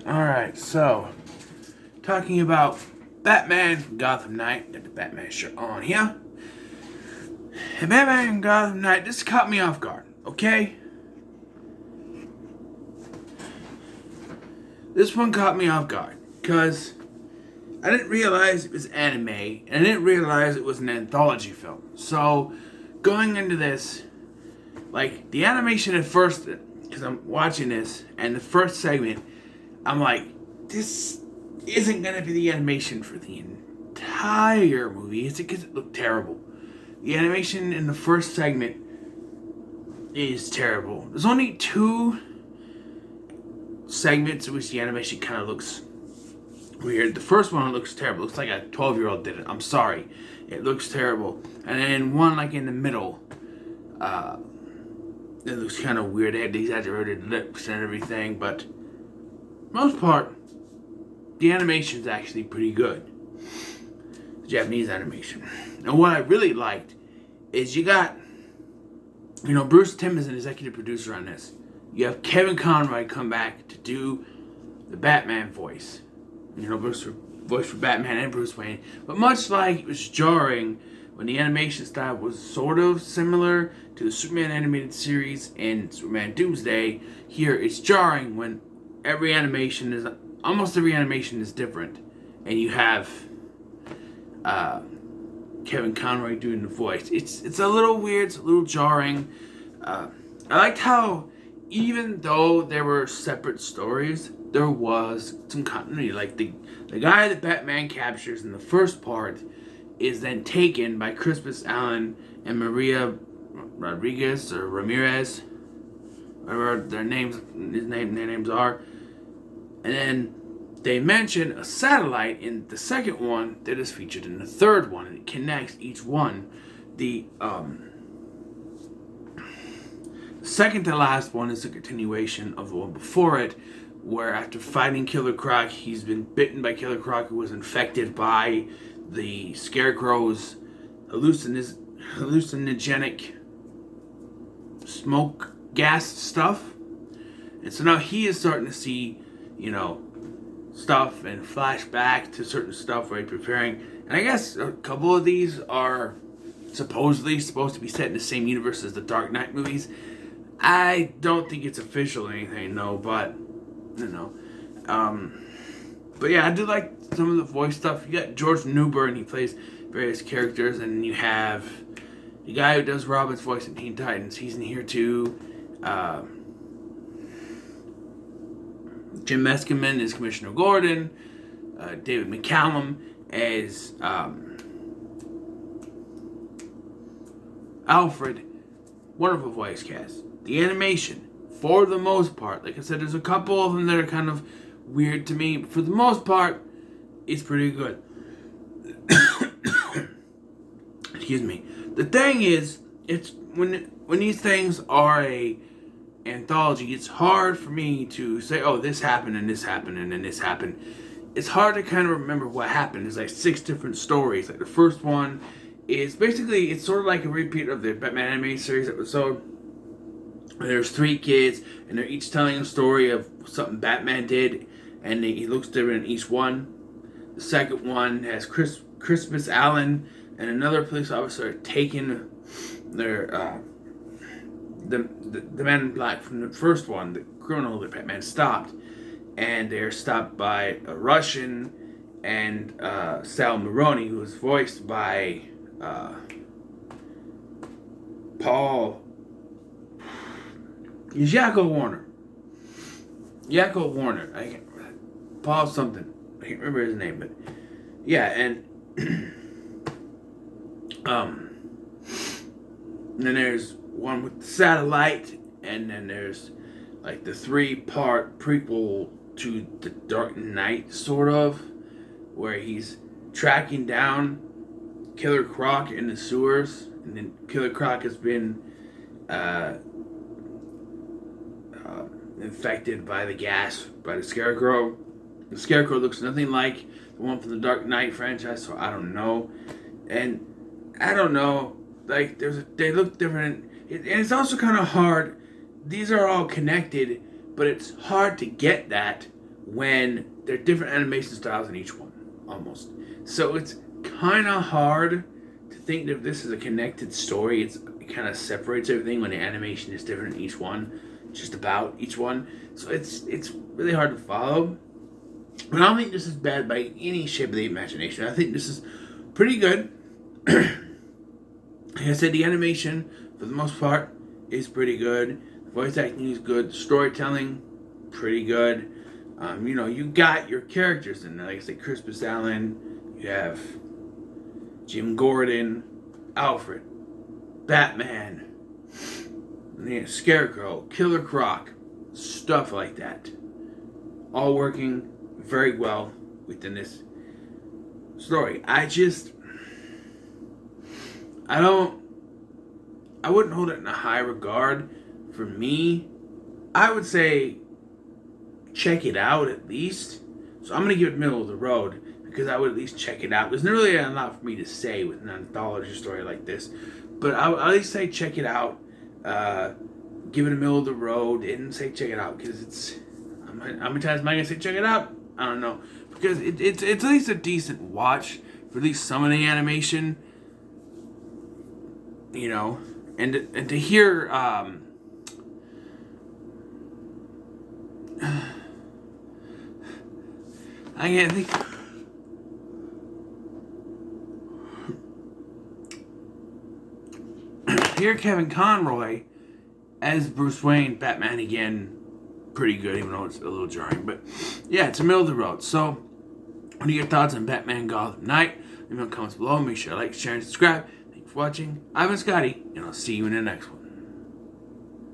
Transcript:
Alright, so, talking about Batman from Gotham Knight. Got the Batman shirt on here. And Batman from Gotham Knight, this caught me off guard, okay? This one caught me off guard, because I didn't realize it was anime, and I didn't realize it was an anthology film. So, going into this, like, the animation at first, because I'm watching this, and the first segment, I'm like, this isn't going to be the animation for the entire movie, is it? Because it looked terrible. The animation in the first segment is terrible. There's only two segments in which the animation kind of looks weird. The first one looks terrible. It looks like a 12-year-old did it. I'm sorry. It looks terrible. And then one like in the middle, it looks kind of weird. They had the exaggerated lips and everything, but most part, the animation is actually pretty good. The Japanese animation. And what I really liked is you got, Bruce Timm is an executive producer on this. You have Kevin Conroy come back to do the Batman voice. Voice for Batman and Bruce Wayne. But much like it was jarring when the animation style was sort of similar to the Superman animated series and Superman Doomsday, here it's jarring when almost every animation is different. And you have Kevin Conroy doing the voice. It's a little weird, it's a little jarring. I liked how even though there were separate stories, there was some continuity. Like the guy that Batman captures in the first part is then taken by Crispus Allen and Maria Rodriguez or Ramirez, whatever their names are, and then they mention a satellite in the second one that is featured in the third one, and it connects each one. The second to last one is a continuation of the one before it, where after fighting Killer Croc, he's been bitten by Killer Croc, who was infected by the Scarecrow's hallucinogenic smoke gas stuff. And so now he is starting to see, stuff and flash back to certain stuff where he's preparing. And I guess a couple of these are supposedly supposed to be set in the same universe as the Dark Knight movies. I don't think it's official or anything, no, but but yeah, I do like some of the voice stuff. You got George Newbern, he plays various characters, and you have the guy who does Robin's voice in Teen Titans. He's in here too. Jim Meskimen is Commissioner Gordon. David McCallum as Alfred. Wonderful voice cast. The animation, for the most part, like I said, there's a couple of them that are kind of weird to me, but for the most part, it's pretty good. Excuse me. The thing is, it's when these things are a anthology, it's hard for me to say, oh, this happened and this happened and then this happened. It's hard to kind of remember what happened. There's like 6 different stories. Like the first one is basically, it's sort of like a repeat of the Batman animated series episode. There's 3 kids, and they're each telling a story of something Batman did, and he looks different in each one. The second one has Crispus Allen and another police officer taking their the man in black from the first one, the criminal that Batman stopped, and they're stopped by a Russian and Sal Maroni, who was voiced by Yakko Warner. Paul something. I can't remember his name, but yeah, and then there's one with the satellite, and then there's like the 3-part prequel to the Dark Knight, sort of, where he's tracking down Killer Croc in the sewers, and then Killer Croc has been infected by the gas, by the Scarecrow. The Scarecrow looks nothing like the one from the Dark Knight franchise, so I don't know. And I don't know, like they look different, and it's also kind of hard. These are all connected, but it's hard to get that when there are different animation styles in each one, almost. So it's kind of hard to think that if this is a connected story. It kind of separates everything when the animation is different in each one, just about each one. So it's really hard to follow. But I don't think this is bad by any shape of the imagination. I think this is pretty good. Like I said, the animation, for the most part, is pretty good. The voice acting is good. The storytelling, pretty good. You got your characters in there. Like I said, Crispus Allen. You have Jim Gordon, Alfred, Batman, Scarecrow, Killer Croc, stuff like that. All working very well within this story. I wouldn't hold it in a high regard. For me, I would say check it out at least. So I'm going to give it middle of the road because I would at least check it out. There's not really a lot for me to say with an anthology story like this. But I would at least say check it out. Give it a middle of the road and say check it out because it's... How many times am I going to say check it out? I don't know. Because it's at least a decent watch for at least some of the animation. And to hear... I can't think... Hear Kevin Conroy as Bruce Wayne, Batman again, pretty good, even though it's a little jarring. But yeah, it's a middle of the road. So, what are your thoughts on Batman Gotham Knight? Leave them in the comments below. Make sure to like, share, and subscribe. Thanks for watching. I've been Scotty, and I'll see you in the next one.